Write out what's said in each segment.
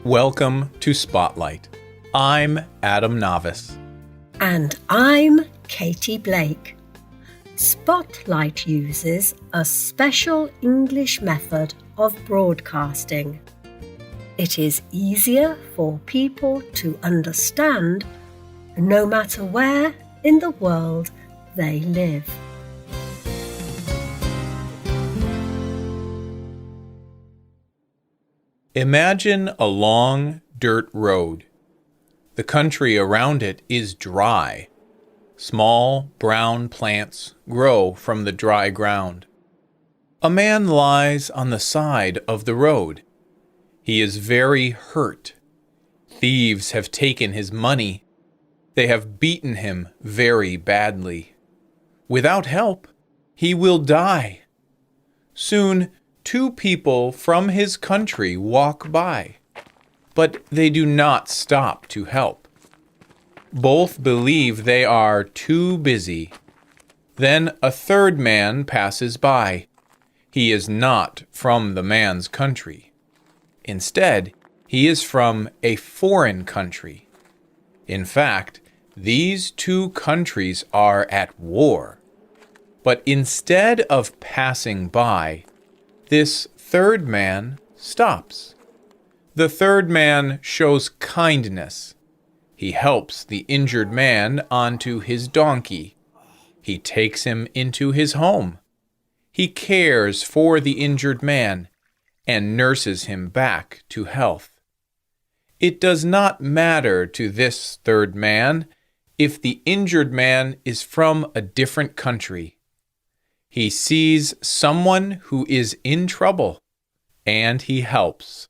Welcome to Spotlight. I'm Adam Navis. And I'm Katie Blake. Spotlight uses a special English method of broadcasting. It is easier for people to understand no matter where in the world they live. Imagine a long dirt road. The country around it is dry. Small brown plants grow from the dry ground. A man lies on the side of the road. He is very hurt. Thieves have taken his money. They have beaten him very badly. Without help, he will die. Soon, two people from his country walk by, but they do not stop to help. Both believe they are too busy. Then a third man passes by. He is not from the man's country. Instead, he is from a foreign country. In fact, these two countries are at war. But instead of passing by, this third man stops. The third man shows kindness. He helps the injured man onto his donkey. He takes him into his home. He cares for the injured man and nurses him back to health. It does not matter to this third man if the injured man is from a different country. He sees someone who is in trouble, and he helps.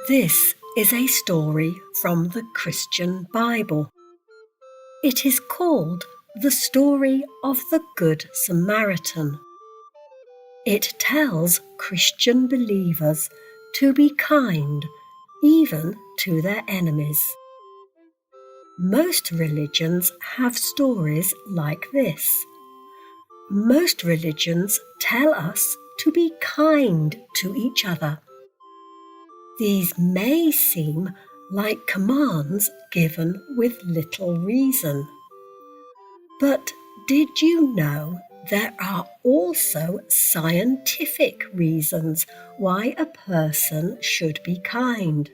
This is a story from the Christian Bible. It is called the story of the Good Samaritan. It tells Christian believers to be kind, even to their enemies. Most religions have stories like this. Most religions tell us to be kind to each other. These may seem like commands given with little reason. But did you know there are also scientific reasons why a person should be kind?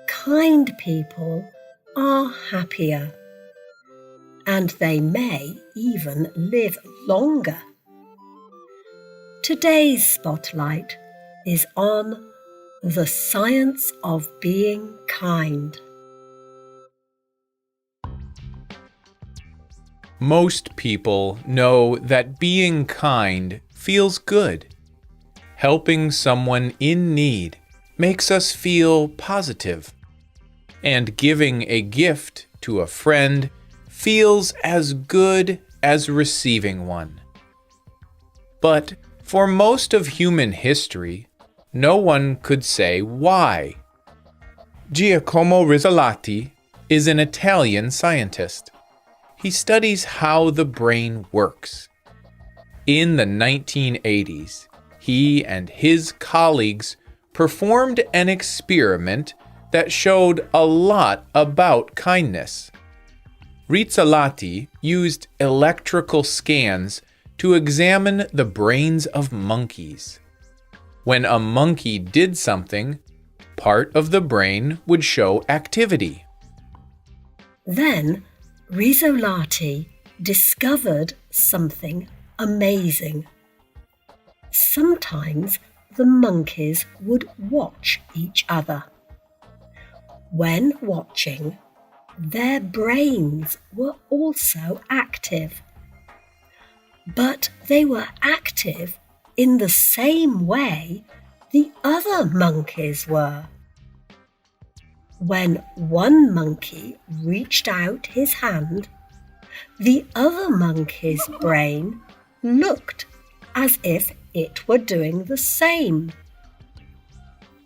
Kind people are happier, and they may even live longer. Today's spotlight is on the science of being kind. Most people know that being kind feels good. Helping someone in need makes us feel positive. And giving a gift to a friend feels as good as receiving one. But for most of human history, no one could say why. Giacomo Rizzolatti is an Italian scientist. He studies how the brain works. In the 1980s, he and his colleagues performed an experiment that showed a lot about kindness. Rizzolatti used electrical scans to examine the brains of monkeys. When a monkey did something, part of the brain would show activity. Then Rizzolatti discovered something amazing. Sometimes the monkeys would watch each other. When watching, their brains were also active. But they were active in the same way the other monkeys were. When one monkey reached out his hand, the other monkey's brain looked as if it were doing the same.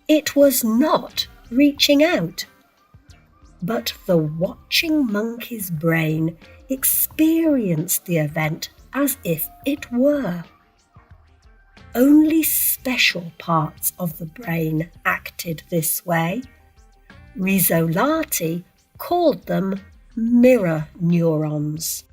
It was not reaching out, but the watching monkey's brain experienced the event as if it were. only special parts of the brain acted this way. Rizzolatti called them mirror neurons.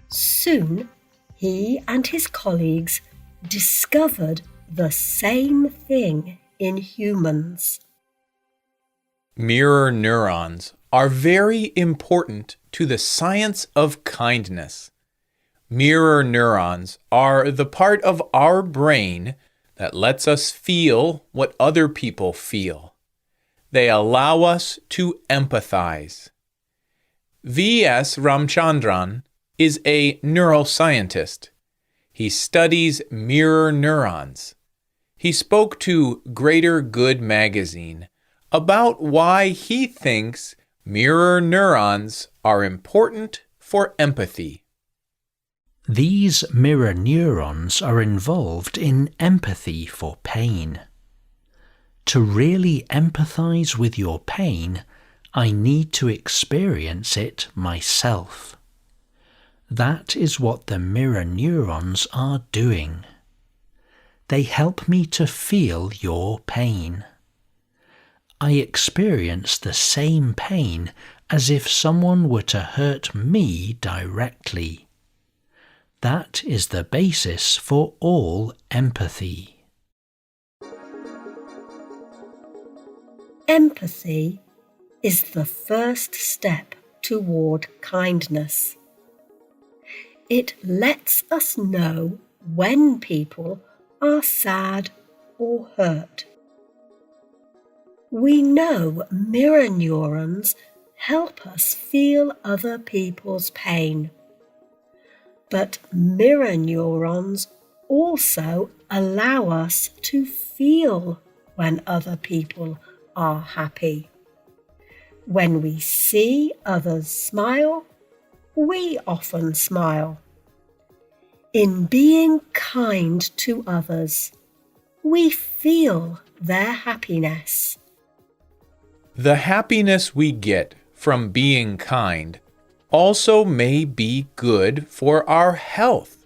Soon, he and his colleagues discovered the same thing in humans. Mirror neurons are very important to the science of kindness. Mirror neurons are the part of our brain that lets us feel what other people feel. They allow us to empathize. V.S. Ramchandran is a neuroscientist. He studies mirror neurons. He spoke to Greater Good magazine about why he thinks mirror neurons are important for empathy. These mirror neurons are involved in empathy for pain. To really empathize with your pain, I need to experience it myself. That is what the mirror neurons are doing. They help me to feel your pain. I experience the same pain as if someone were to hurt me directly. That is the basis for all empathy. Empathy is the first step toward kindness. It lets us know when people are sad or hurt. We know mirror neurons help us feel other people's pain. But mirror neurons also allow us to feel when other people are happy. When we see others smile, we often smile. In being kind to others, we feel their happiness. The happiness we get from being kind also may be good for our health.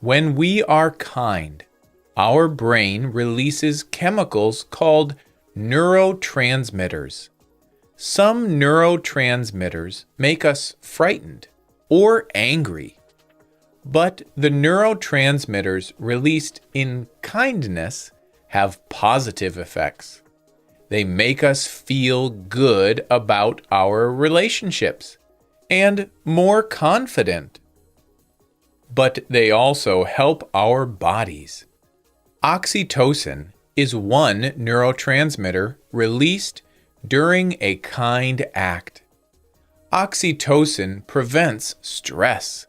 When we are kind, our brain releases chemicals called neurotransmitters. Some neurotransmitters make us frightened or angry, but the neurotransmitters released in kindness have positive effects. They make us feel good about our relationships and more confident. But they also help our bodies. Oxytocin is one neurotransmitter released during a kind act. Oxytocin prevents stress,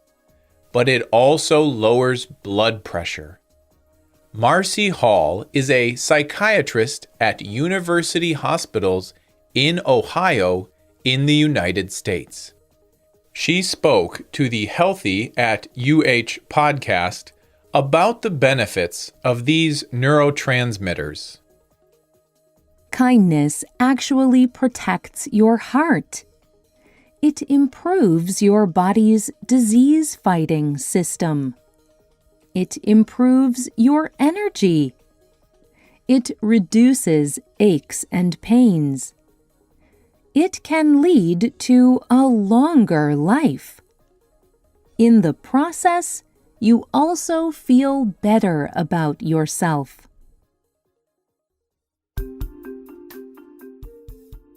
but it also lowers blood pressure. Marcy Hall is a psychiatrist at University Hospitals in Ohio in the United States. She spoke to the Healthy at UH podcast about the benefits of these neurotransmitters. Kindness actually protects your heart. It improves your body's disease-fighting system. It improves your energy. It reduces aches and pains. It can lead to a longer life. In the process, you also feel better about yourself.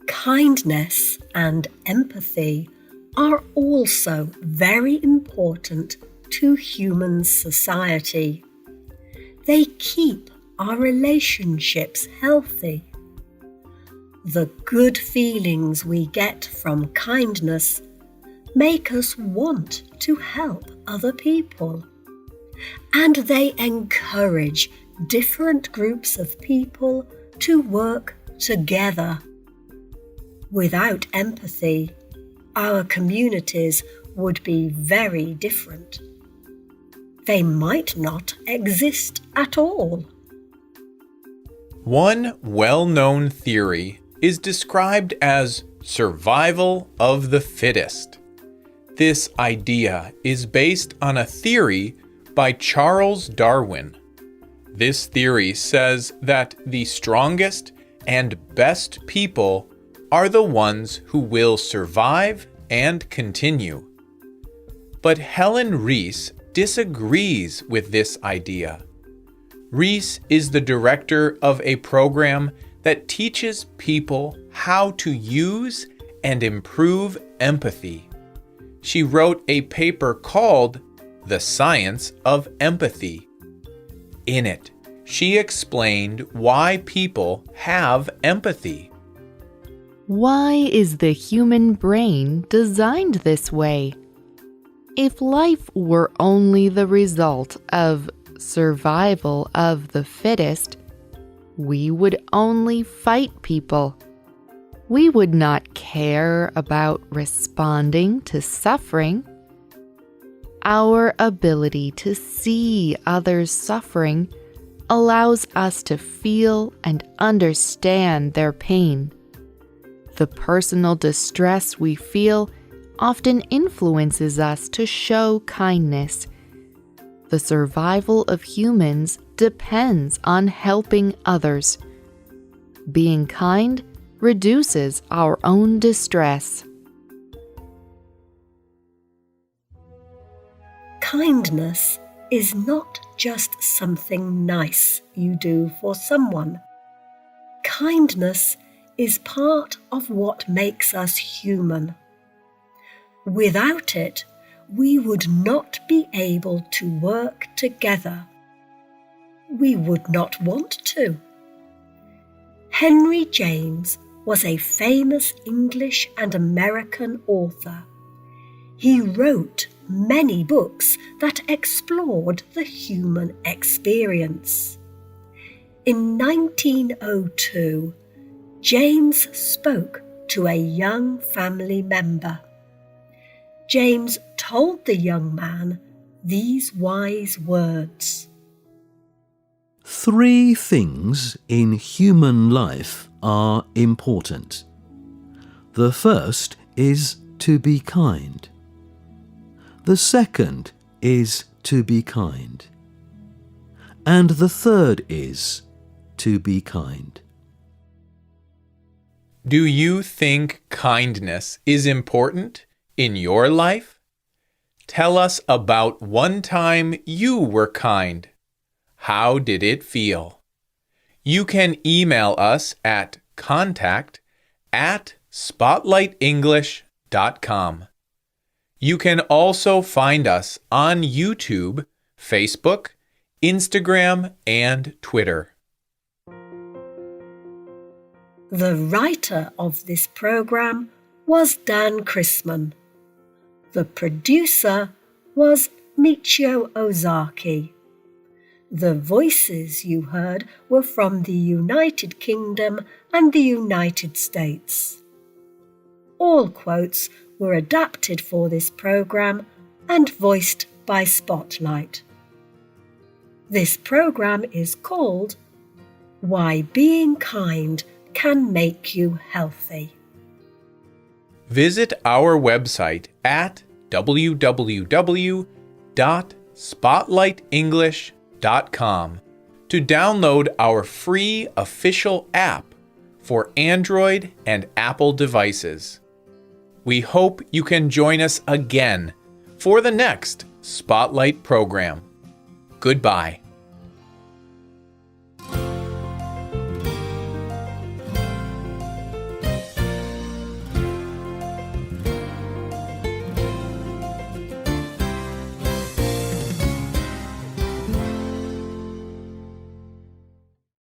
Kindness and empathy are also very important to human society. They keep our relationships healthy. The good feelings we get from kindness make us want to help other people. And they encourage different groups of people to work together. Without empathy, our communities would be very different. They might not exist at all. One well-known theory is described as survival of the fittest. This idea is based on a theory by Charles Darwin. This theory says that the strongest and best people are the ones who will survive and continue. But Helen Reese disagrees with this idea. Reese is the director of a program that teaches people how to use and improve empathy. She wrote a paper called The Science of Empathy. In it, she explained why people have empathy. Why is the human brain designed this way? If life were only the result of survival of the fittest, we would only fight people. We would not care about responding to suffering. Our ability to see others suffering allows us to feel and understand their pain. The personal distress we feel often influences us to show kindness. The survival of humans depends on helping others. Being kind reduces our own distress. Kindness is not just something nice you do for someone. Kindness is part of what makes us human. Without it, we would not be able to work together. We would not want to. Henry James was a famous English and American author. He wrote many books that explored the human experience. In 1902, James spoke to a young family member. James told the young man these wise words. 3 things in human life are important. The first is to be kind. The second is to be kind. And the third is to be kind. Do you think kindness is important in your life? Tell us about one time you were kind. How did it feel? You can email us at contact@spotlightenglish.com. You can also find us on YouTube, Facebook, Instagram, and Twitter. The writer of this program was Dan Chrisman. The producer was Michio Ozaki. The voices you heard were from the United Kingdom and the United States. All quotes were adapted for this program and voiced by Spotlight. This program is called Why Being Kind Can Make You Healthy. Visit our website at www.spotlightenglish.com to download our free official app for Android and Apple devices. We hope you can join us again for the next Spotlight program. Goodbye.